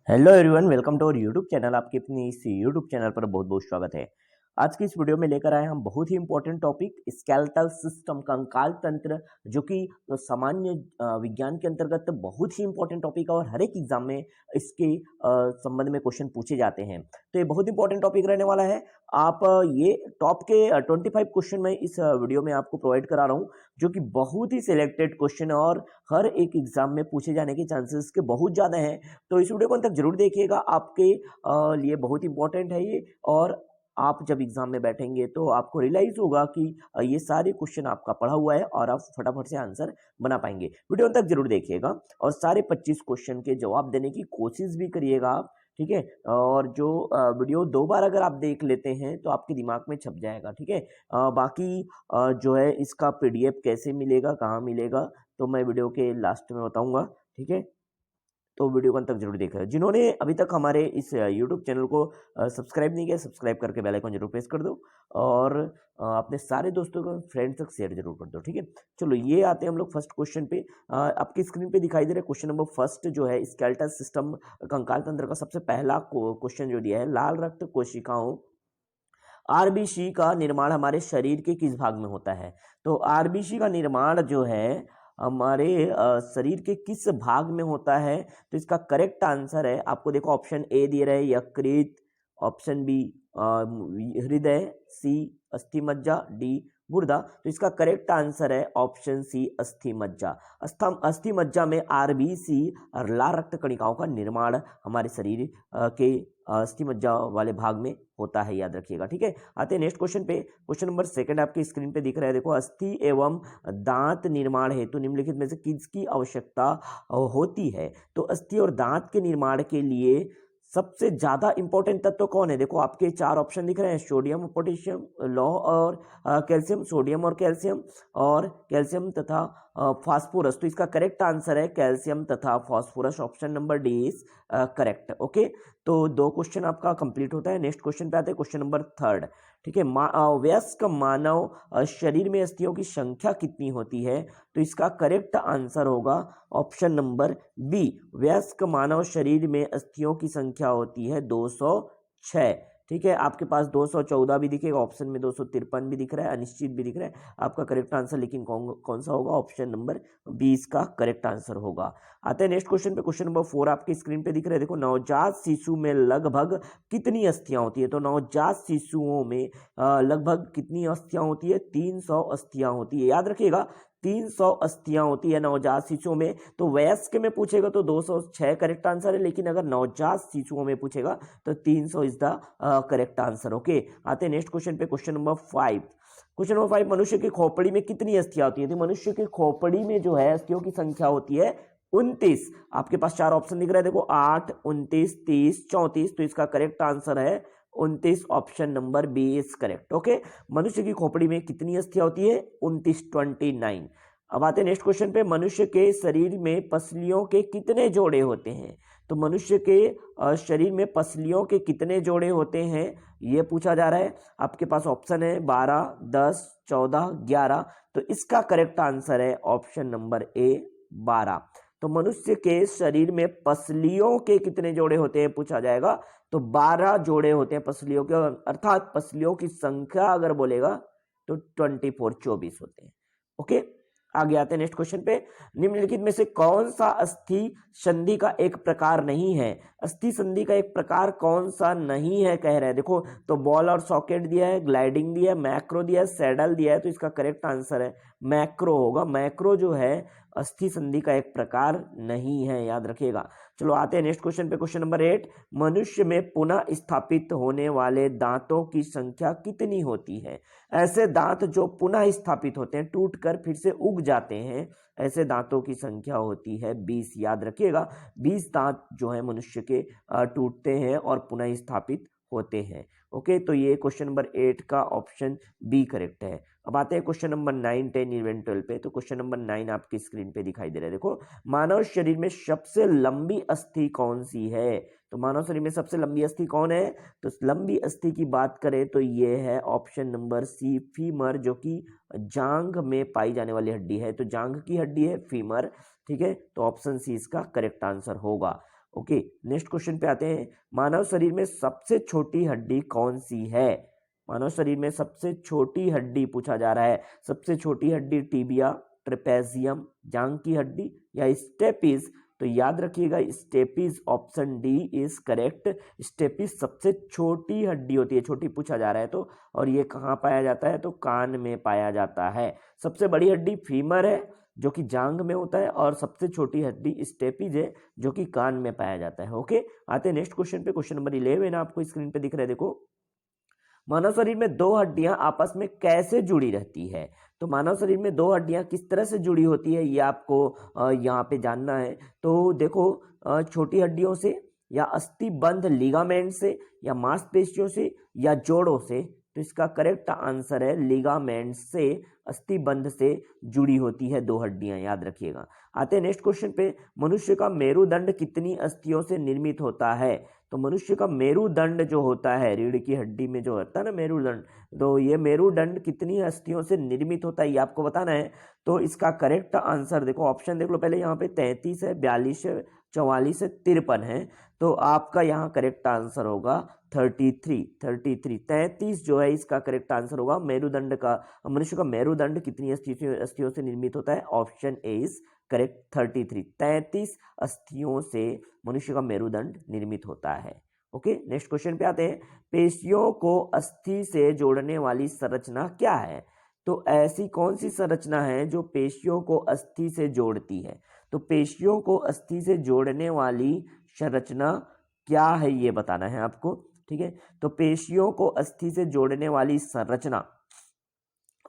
Hello everyone, welcome to our YouTube channel. आपके अपनी इस यूट्यूब चैनल पर बहुत बहुत स्वागत है। आज की इस वीडियो में लेकर आए हम बहुत ही इंपॉर्टेंट टॉपिक स्केलेटल सिस्टम, कंकाल तंत्र, जो कि सामान्य विज्ञान के अंतर्गत बहुत ही इंपॉर्टेंट टॉपिक है और हर एक एग्जाम में इसके संबंध में क्वेश्चन पूछे जाते हैं। तो ये बहुत इंपॉर्टेंट टॉपिक रहने वाला है। आप ये टॉप के 25 क्वेश्चन में इस वीडियो में आपको प्रोवाइड करा रहा हूँ, जो कि बहुत ही सिलेक्टेड क्वेश्चन है और हर एक एग्जाम में पूछे जाने के चांसेस के बहुत ज़्यादा हैं। तो इस वीडियो को अंत तक जरूर देखिएगा, आपके लिए बहुत इंपॉर्टेंट है ये। और आप जब एग्जाम में बैठेंगे तो आपको रियलाइज होगा कि ये सारे क्वेश्चन आपका पढ़ा हुआ है और आप फटाफट से आंसर बना पाएंगे। वीडियो अंत तक जरूर देखिएगा और सारे 25 क्वेश्चन के जवाब देने की कोशिश भी करिएगा आप, ठीक है। और जो वीडियो 2 बार अगर आप देख लेते हैं तो आपके दिमाग में छप जाएगा, ठीक है। बाकी जो है इसका पीडीएफ कैसे मिलेगा, कहाँ मिलेगा, तो मैं वीडियो के लास्ट में बताऊंगा, ठीक है। तो वीडियो को अंत तक जरूर देखा। जिन्होंने अभी तक हमारे इस यूट्यूब चैनल को सब्सक्राइब नहीं किया, सब्सक्राइब करके बेल आइकन जरूर प्रेस कर दो और अपने सारे दोस्तों को, फ्रेंड्स तक शेयर जरूर कर दो, ठीक है। चलो ये आते हैं हम लोग फर्स्ट क्वेश्चन पे। आपकी स्क्रीन पे दिखाई दे रहा है क्वेश्चन नंबर फर्स्ट, जो है स्केलेटल सिस्टम, कंकाल तंत्र का सबसे पहला क्वेश्चन जो दिया है, लाल रक्त कोशिकाओं आरबीसी का निर्माण हमारे शरीर के किस भाग में होता है। तो आरबीसी का निर्माण जो है हमारे शरीर के किस भाग में होता है, तो इसका करेक्ट आंसर है, आपको देखो ऑप्शन ए दिए रहे यकृत, ऑप्शन बी हृदय, सी अस्थि मज्जा, डी गुर्दा। तो इसका करेक्ट आंसर है ऑप्शन सी अस्थि मज्जा। अस्थि मज्जा में आरबीसी और लाल रक्त कणिकाओं का निर्माण हमारे शरीर के अस्थि मज्जा वाले भाग में होता है, याद रखिएगा, ठीक है। आते हैं नेक्स्ट क्वेश्चन पे। क्वेश्चन नंबर सेकंड आपकी स्क्रीन पे दिख रहा है, देखो अस्थि एवं दांत निर्माण हेतु निम्नलिखित में से किसकी आवश्यकता होती है। तो अस्थि और दांत के निर्माण के लिए सबसे ज्यादा इंपॉर्टेंट तत्व कौन है। देखो आपके 4 ऑप्शन दिख रहे हैं, सोडियम, पोटेशियम, लौह और कैल्शियम, सोडियम और कैल्शियम तथा फास्फोरस। तो इसका करेक्ट आंसर है कैल्शियम तथा phosphorus, option number D is correct. Okay, तो 2 क्वेश्चन आपका कंप्लीट होता है। नेक्स्ट क्वेश्चन पे आते हैं, क्वेश्चन नंबर थर्ड, ठीक है। वयस्क मानव शरीर में अस्थियों की संख्या कितनी होती है। तो इसका करेक्ट आंसर होगा ऑप्शन नंबर बी, वयस्क मानव शरीर में अस्थियों की संख्या होती है 206, ठीक है। आपके पास 214 भी दिखेगा, ऑप्शन में 253 भी दिख रहा है, अनिश्चित भी दिख रहा है। आपका करेक्ट आंसर लेकिन कौन सा होगा, ऑप्शन नंबर 20 का करेक्ट आंसर होगा। आते हैं नेक्स्ट क्वेश्चन पे। क्वेश्चन नंबर 4 आपकी स्क्रीन पे दिख रहा है, देखो नवजात शिशु में लगभग कितनी अस्थियां होती है। तो नवजात शिशुओं में लगभग कितनी अस्थियां होती है, 300 अस्थियां होती है, याद रखिएगा 300 अस्थियां होती है नवजात शिशुओं में। तो वयस्क में पूछेगा तो 206 करेक्ट आंसर है, लेकिन अगर नवजात शिशुओं में पूछेगा तो 300 is the correct answer. Okay, आते हैं नेक्स्ट क्वेश्चन पे। क्वेश्चन नंबर 5, क्वेश्चन नंबर 5, मनुष्य की खोपड़ी में कितनी अस्थियां होती है। तो मनुष्य की खोपड़ी में जो है अस्थियों की संख्या होती है 29। आपके पास 4 ऑप्शन दिख रहे हैं, देखो 8, 29, 30, 34। तो इसका करेक्ट आंसर है 29, option number B is correct. Okay, मनुष्य की खोपड़ी में कितनी अस्थियां होती है, 29, 29। अब आते हैं नेक्स्ट क्वेश्चन पे, मनुष्य के शरीर में पसलियों के कितने जोड़े होते हैं। तो मनुष्य के शरीर में पसलियों के कितने जोड़े होते हैं, यह पूछा जा रहा है। आपके पास ऑप्शन है 12, 10, 14, 11। तो इसका करेक्ट आंसर है ऑप्शन नंबर ए 12। तो मनुष्य के शरीर में पसलियों के कितने जोड़े होते हैं पूछा जाएगा, तो 12 जोड़े होते हैं पसलियों के, अर्थात पसलियों की संख्या अगर बोलेगा तो 24, 24 होते हैं। ओके, आगे आते हैं नेक्स्ट क्वेश्चन पे। निम्नलिखित में से कौन सा अस्थि संधि का एक प्रकार नहीं है। अस्थि संधि का एक प्रकार कौन सा नहीं है कह रहे हैं, देखो तो बॉल और सॉकेट दिया है, ग्लाइडिंग दिया है, मैक्रो दिया है, सैडल दिया है। तो इसका करेक्ट आंसर है मैक्रो होगा। मैक्रो जो है अस्थि संधि का एक प्रकार नहीं है, याद रखिएगा। चलो आते हैं नेक्स्ट क्वेश्चन पे। क्वेश्चन नंबर 8, मनुष्य में पुनः स्थापित होने वाले दांतों की संख्या कितनी होती है। ऐसे दांत जो पुनः स्थापित होते हैं, टूटकर फिर से उग जाते हैं, ऐसे दांतों की संख्या होती है 20, याद रखिएगा। 20 दांत जो है मनुष्य के टूटते हैं और पुनः स्थापित होते हैं। ओके, तो ये क्वेश्चन नंबर 8 का ऑप्शन बी करेक्ट है। अब आते हैं क्वेश्चन नंबर 9, 10, 11, 12 पे। तो क्वेश्चन नंबर 9 आपकी स्क्रीन पे दिखाई दे रहा है, देखो मानव शरीर में सबसे लंबी अस्थि कौन सी है। तो मानव शरीर में सबसे लंबी अस्थि कौन है, तो लंबी अस्थि की बात करें तो ये है ऑप्शन नंबर सी, फीमर, जो कि जांघ में पाई जाने वाली हड्डी है। तो जांघ की हड्डी है फीमर, ठीक है। तो ऑप्शन सी इसका करेक्ट आंसर होगा। ओके, नेक्स्ट क्वेश्चन पे आते हैं। मानव शरीर में सबसे छोटी हड्डी कौन सी है? मानव शरीर में सबसे छोटी हड्डी पूछा जा रहा है। सबसे छोटी हड्डी टिबिया, ट्रेपेजियम, जांग की हड्डी या स्टेपिस? तो याद रखिएगा stapes, option D is correct. Stapes सबसे छोटी हड्डी होती है, छोटी पूछा जा रहा है तो, और ये कहाँ पाया जाता है? तो कान में पाया जाता है। सबसे बड़ी हड्डी फीमर है जो कि जांग में होता है, और सबसे छोटी हड्डी स्टेपिज है जो कि कान में पाया जाता है। ओके, आते हैं नेक्स्ट क्वेश्चन पे। क्वेश्चन नंबर 11 आपको स्क्रीन पे दिख रहा है, देखो। मानव शरीर में दो हड्डियां आपस में कैसे जुड़ी रहती है? तो मानव शरीर में दो हड्डियां किस तरह से जुड़ी होती है ये आपको यहाँ पे जानना है। तो देखो, छोटी हड्डियों से, या अस्थि बंध लिगामेंट से, या मांसपेशियों से, या जोड़ों से? तो इसका करेक्ट आंसर है लिगामेंट से, अस्थि बंध से जुड़ी होती है दो हड्डियां, याद रखिएगा। आते हैं नेक्स्ट क्वेश्चन पे। मनुष्य का मेरुदंड कितनी अस्थियों से निर्मित होता है? तो मनुष्य का मेरुदंड जो होता है, रीढ़ की हड्डी में जो होता है ना मेरुदंड, तो ये मेरुदंड कितनी अस्थियों से निर्मित होता है ये आपको बताना है। तो इसका करेक्ट आंसर देखो, ऑप्शन देख लो पहले। यहाँ पे 33 है, 42 है, 44 है, 53 है। तो आपका यहाँ करेक्ट आंसर होगा 33। 33 जो है इसका करेक्ट आंसर होगा। मेरुदंड का, मनुष्य का मेरुदंड कितनी अस्थियों से निर्मित होता है? ऑप्शन ए इज करेक्ट, 33 अस्थियों से मनुष्य का मेरुदंड निर्मित होता है। ओके, नेक्स्ट क्वेश्चन पे आते हैं। पेशियों को अस्थि से जोड़ने वाली संरचना क्या है? तो ऐसी कौन सी संरचना है जो पेशियों को अस्थि से जोड़ती है? तो पेशियों को अस्थि से जोड़ने वाली संरचना क्या है ये बताना है आपको, ठीक है। तो पेशियों को अस्थि से जोड़ने वाली संरचना,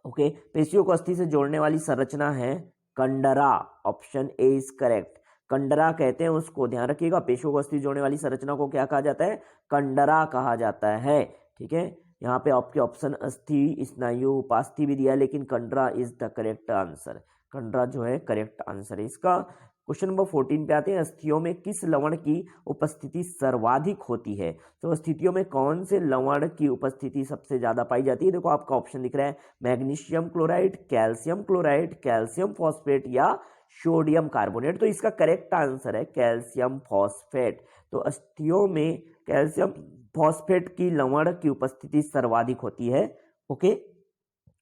ओके, पेशियों को अस्थि से जोड़ने वाली संरचना है कंडरा। ऑप्शन ए इज करेक्ट, कंडरा कहते हैं उसको, ध्यान रखिएगा। पेशियों को अस्थि जोड़ने वाली संरचना को क्या कहा जाता है? कंडरा कहा जाता है, ठीक है। यहाँ पे आपके ऑप्शन अस्थि, स्नायु, उपास्थि भी दिया है, लेकिन कंडरा इज द करेक्ट आंसर। कंडरा जो है करेक्ट आंसर है इसका। क्वेश्चन नंबर 14 पे आते हैं। अस्थियों में किस लवण की उपस्थिति सर्वाधिक होती है? तो अस्थियों में कौन से लवण की उपस्थिति सबसे ज्यादा पाई जाती है? देखो आपका ऑप्शन दिख रहा है, magnesium chloride, calcium chloride, calcium phosphate या सोडियम कार्बोनेट। तो इसका करेक्ट आंसर है कैल्शियम फॉस्फेट। तो अस्थियों में कैल्शियम फॉस्फेट की लवण की उपस्थिति सर्वाधिक होती है। ओके,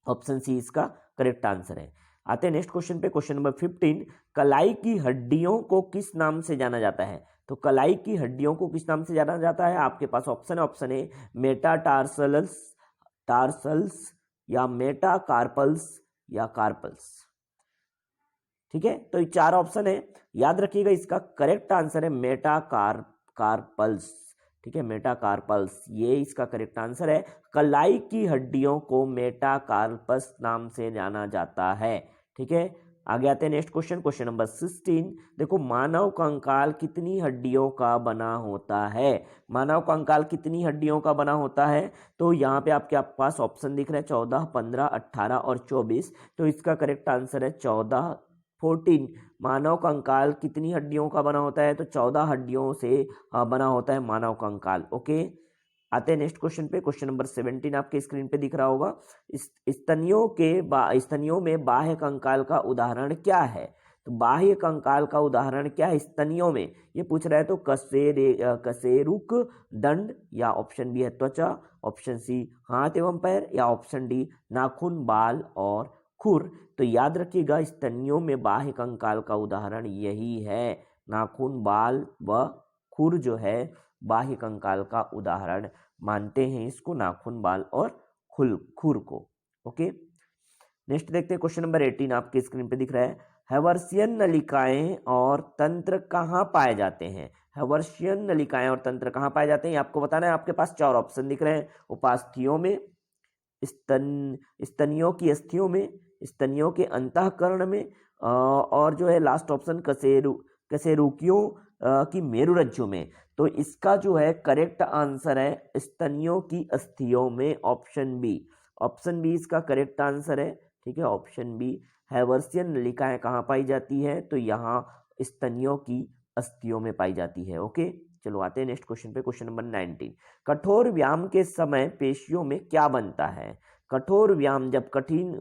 ऑप्शन सी इसका करेक्ट आंसर है। आते हैं नेक्स्ट क्वेश्चन पे। Question number 15। कलाई की हड्डियों को किस नाम से जाना जाता है? तो कलाई की हड्डियों को किस नाम से जाना जाता है? आपके पास ऑप्शन है, ऑप्शन ए मेटाटार्सल्स, टार्सल्स, या मेटाकार्पल्स, या कार्पल्स। ठीक है, तो ये चार ऑप्शन है, याद रखिएगा। इसका करेक्ट आंसर है मेटाकार्पल्स, ठीक है, मेटाकार्पल्स, ये इसका करेक्ट आंसर है। कलाई की हड्डियों को मेटाकार्पस नाम से जाना जाता है, ठीक है। आगे आते हैं नेक्स्ट क्वेश्चन। Question number 16। देखो, मानव कंकाल कितनी हड्डियों का बना होता है? मानव कंकाल कितनी हड्डियों का बना होता है? तो यहाँ पे आपके पास ऑप्शन दिख रहे हैं 14, 15, 18 और 24। तो इसका करेक्ट आंसर है 14, 14। मानव कंकाल कितनी हड्डियों का बना होता है? तो 14 हड्डियों से बना होता है मानव कंकाल। ओके, आते हैं नेक्स्ट क्वेश्चन पे। क्वेश्चन नंबर 17 आपके स्क्रीन पे दिख रहा होगा। स्तनियों में बाह्य कंकाल का उदाहरण क्या है? तो बाह्य कंकाल का उदाहरण क्या है स्तनियों में? ये पूछ रहा है। तो कशेरुक दंड, या ऑप्शन बी है त्वचा, ऑप्शन सी हाथ एवं पैर, या ऑप्शन डी नाखून, बाल और खुर। तो याद रखिएगा स्तनियों में बाह्य कंकाल का उदाहरण यही है, नाखून, बाल व खुर जो है बाह्य कंकाल का उदाहरण मानते हैं इसको, नाखून, बाल और खुर को। ओके, नेक्स्ट देखते हैं। क्वेश्चन नंबर 18 आपके स्क्रीन पे दिख रहा है। हैवर्सियन नलिकाएं और तंत्र कहाँ पाए जाते हैं? हैवर्सियन नलिकाएं और तंत्र कहाँ पाए जाते हैं आपको बताना है। आपके पास चार ऑप्शन दिख रहे हैं, उपास्थियों में, स्तनियों की अस्थियों में, स्तनियों के अंतःकरण में, और जो है लास्ट ऑप्शन कशेरुकियों की मेरुरज्जु में। तो इसका जो है करेक्ट आंसर है स्तनियों की अस्थियों में, ऑप्शन बी। ऑप्शन बी इसका करेक्ट आंसर है, ठीक है, ऑप्शन बी। हैवर्सियन नलिकाएं कहाँ पाई जाती है? तो यहाँ स्तनियों की अस्थियों में पाई जाती है। ओके, चलो आते हैं नेक्स्ट क्वेश्चन पे। Question number 19। कठोर व्यायाम के समय पेशियों में क्या बनता है? कठोर व्यायाम, जब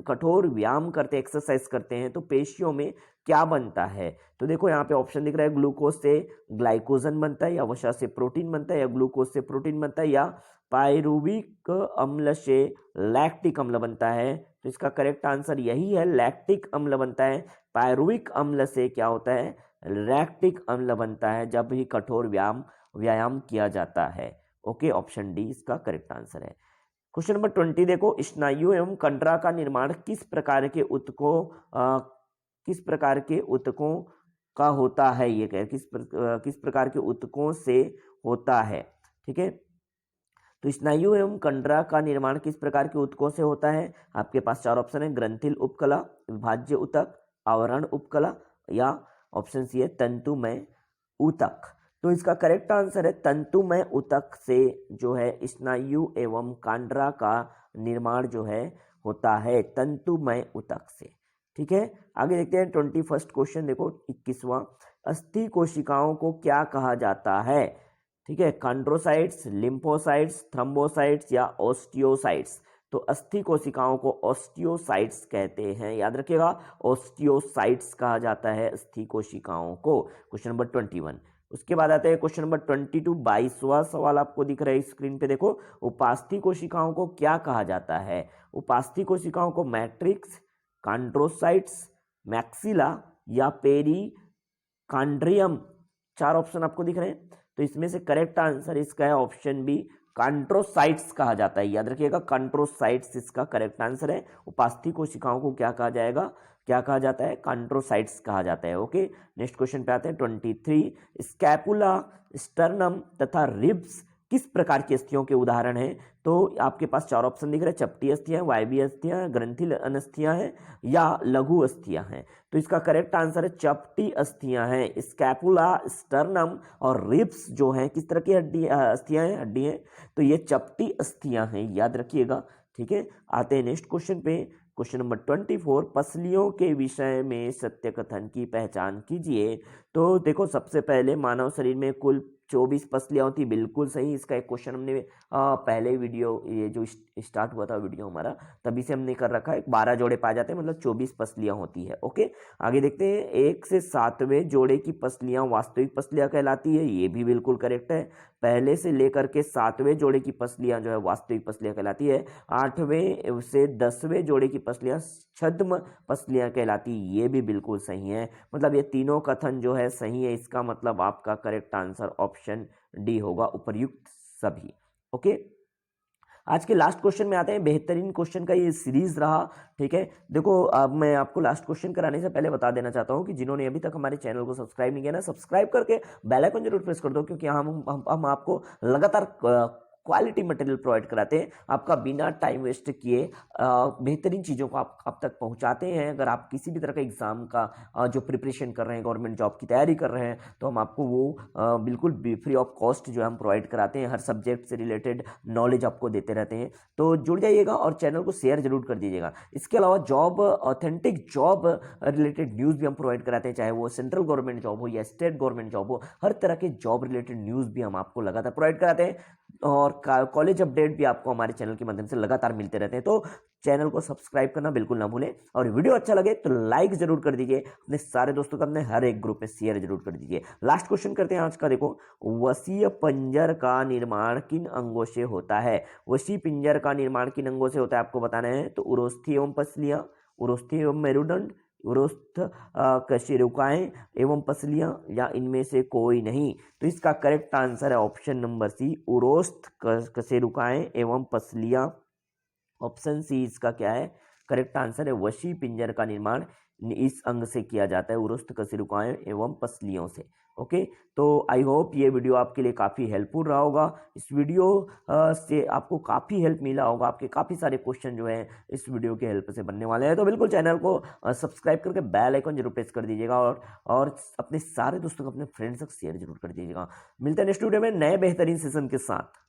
कठोर व्यायाम करते एक्सरसाइज करते हैं तो पेशियों में क्या बनता है? तो देखो यहाँ पे ऑप्शन दिख रहा है, ग्लूकोज से ग्लाइकोजन बनता है, या वसा से प्रोटीन बनता है, या ग्लूकोज से प्रोटीन बनता है, या पायरुविक अम्ल से लैक्टिक अम्ल बनता है। तो इसका करेक्ट आंसर यही है, लैक्टिक अम्ल बनता है। पायरुविक अम्ल से क्या होता है? लैक्टिक अम्ल बनता है जब भी कठोर व्यायाम किया जाता है। ओके, ऑप्शन डी इसका करेक्ट आंसर है। क्वेश्चन नंबर 20 देखो, स्नायु एवं कंडरा का निर्माण किस प्रकार के ऊतकों का होता है? ये कह किस प्रकार के ऊतकों से होता है। ठीक है, तो स्नायु एवं कंडरा का निर्माण किस प्रकार के ऊतकों से होता है? आपके पास चार ऑप्शन है, ग्रंथिल उपकला, विभाज्य ऊतक, आवरण उपकला, या ऑप्शन सी है तंतुमय ऊतक। तो इसका करेक्ट आंसर है तंतुमय ऊतक से जो है स्नायु एवं कंडरा का निर्माण जो है होता है, तंतुमय ऊतक से। ठीक है, आगे देखते हैं 21 क्वेश्चन देखो, 21वां, अस्थि कोशिकाओं को क्या कहा जाता है? ठीक है, कॉन्ड्रोसाइट्स, लिम्फोसाइट्स, थ्रोम्बोसाइट्स, या ऑस्टियोसाइट्स। तो अस्थि कोशिकाओं को ऑस्टियोसाइट्स कहते हैं, याद रखिएगा, ऑस्टियोसाइट्स कहा जाता है अस्थि कोशिकाओं को। Question number 21। उसके बाद आते हैं क्वेश्चन नंबर 22, 22वां सवाल आपको दिख रहा है स्क्रीन पे, देखो, उपास्थि कोशिकाओं को क्या कहा जाता है? उपास्थि कोशिकाओं को मैट्रिक्स, कॉन्ड्रोसाइट्स, मैक्सिला, या पेरिकांड्रियम। चार ऑप्शन आपको दिख रहे हैं, तो इसमें से करेक्ट आंसर इसका है ऑप्शन बी, कॉन्ड्रोसाइट्स कहा जाता है। याद रखिएगा, कॉन्ड्रोसाइट्स इसका करेक्ट आंसर है। उपास्थि कोशिकाओं को क्या कहा जाएगा, क्या कहा जाता है? कॉन्ड्रोसाइट्स कहा जाता है। ओके, नेक्स्ट क्वेश्चन पे आते हैं 23, स्कैपुला, स्टर्नम तथा रिब्स किस प्रकार की अस्थियों के उदाहरण हैं? तो आपके पास चार ऑप्शन दिख रहे हैं, चपटी अस्थियां, वायवीय अस्थियां, ग्रंथिल अनस्थियां हैं, या लघु अस्थियां हैं। तो इसका करेक्ट आंसर है चपटी अस्थियां हैं। स्कैपुला, स्टर्नम और रिब्स जो हैं किस तरह की अस्थियां हैं, हड्डी हैं, तो ये चपटी अस्थियां हैं, याद रखिएगा। ठीक है, आते हैं नेक्स्ट क्वेश्चन पे। क्वेश्चन नंबर 24, पसलियों के विषय में सत्य कथन की पहचान कीजिए। तो देखो, सबसे पहले मानव शरीर में कुल 24 पसलियां होती, बिल्कुल सही। इसका एक क्वेश्चन हमने पहले वीडियो, ये जो स्टार्ट हुआ था वीडियो हमारा, तभी से हमने कर रखा है, 12 जोड़े पाए जाते हैं, मतलब 24 पसलियां होती है। ओके, आगे देखते हैं, 1 से 7वें जोड़े की पसलियां वास्तविक पसलियां कहलाती है, ये भी बिल्कुल करेक्ट है। पहले से लेकर के 7वें जोड़े की पसलियां जो है वास्तविक पसलियां कहलाती है। 8वें से 10वें जोड़े की पसलियां छद्म पसलियां कहलाती, ये भी बिल्कुल सही है। मतलब ये तीनों कथन जो है सही है, इसका मतलब आपका करेक्ट आंसर ऑप्शन डी होगा, उपर्युक्त सभी। ओके, आज के लास्ट क्वेश्चन में आते हैं, बेहतरीन क्वेश्चन का ये सीरीज रहा। ठीक है, देखो, अब मैं आपको लास्ट क्वेश्चन कराने से पहले बता देना चाहता हूं कि जिन्होंने अभी तक हमारे चैनल को सब्सक्राइब नहीं किया ना, सब्सक्राइब करके बेल आइकन जरूर प्रेस कर दो, क्योंकि हम आपको लगातार क्वालिटी मटेरियल प्रोवाइड कराते हैं, आपका बिना टाइम वेस्ट किए बेहतरीन चीज़ों को आप तक पहुंचाते हैं। अगर आप किसी भी तरह का एग्जाम का जो प्रिपरेशन कर रहे हैं, गवर्नमेंट जॉब की तैयारी कर रहे हैं, तो हम आपको वो बिल्कुल फ्री ऑफ कॉस्ट जो है हम प्रोवाइड कराते हैं। हर सब्जेक्ट से रिलेटेड नॉलेज आपको देते रहते हैं, तो जुड़ जाइएगा और चैनल को शेयर जरूर कर दीजिएगा। इसके अलावा job, authentic job related news भी हम प्रोवाइड कराते हैं, चाहे वो सेंट्रल गवर्नमेंट जॉब हो या स्टेट गवर्नमेंट जॉब हो, हर तरह के जॉब रिलेटेड न्यूज़ भी हम आपको लगातार प्रोवाइड कराते हैं। और कॉलेज अपडेट भी आपको हमारे चैनल के माध्यम से लगातार मिलते रहते हैं। तो चैनल को सब्सक्राइब करना बिल्कुल ना भूलें, और वीडियो अच्छा लगे तो लाइक जरूर कर दीजिए, अपने सारे दोस्तों को अपने हर एक ग्रुप में शेयर जरूर कर दीजिए। लास्ट क्वेश्चन करते हैं आज का, देखो, वसीय पंजर का निर्माण किन अंगों से होता है? वसीय पिंजर का निर्माण किन अंगों से होता है आपको बताना है। तो उरोस्थी एवं पसलियां, उरोस्थी एवं मेरुदंड, उरोस्थ कशेरुकाएं एवं पसलियां, या इनमें से कोई नहीं। तो इसका करेक्ट आंसर है ऑप्शन नंबर सी, उरोस्थ कशेरुकाएं एवं पसलियां। ऑप्शन सी इसका क्या है, करेक्ट आंसर है। वशी पिंजर का निर्माण इस अंग से किया जाता है, उरोस्थ कशेरुकाएं एवं पसलियों से। ओके, तो आई होप ये वीडियो आपके लिए काफ़ी हेल्पफुल रहा होगा। इस वीडियो से आपको काफ़ी हेल्प मिला होगा, आपके काफ़ी सारे क्वेश्चन जो हैं इस वीडियो के हेल्प से बनने वाले हैं। तो बिल्कुल चैनल को सब्सक्राइब करके बेल आइकन जरूर प्रेस कर दीजिएगा, और अपने सारे दोस्तों को, अपने फ्रेंड्स तक शेयर जरूर कर दीजिएगा। मिलते हैं नेक्स्ट वीडियो में नए बेहतरीन सेशन के साथ।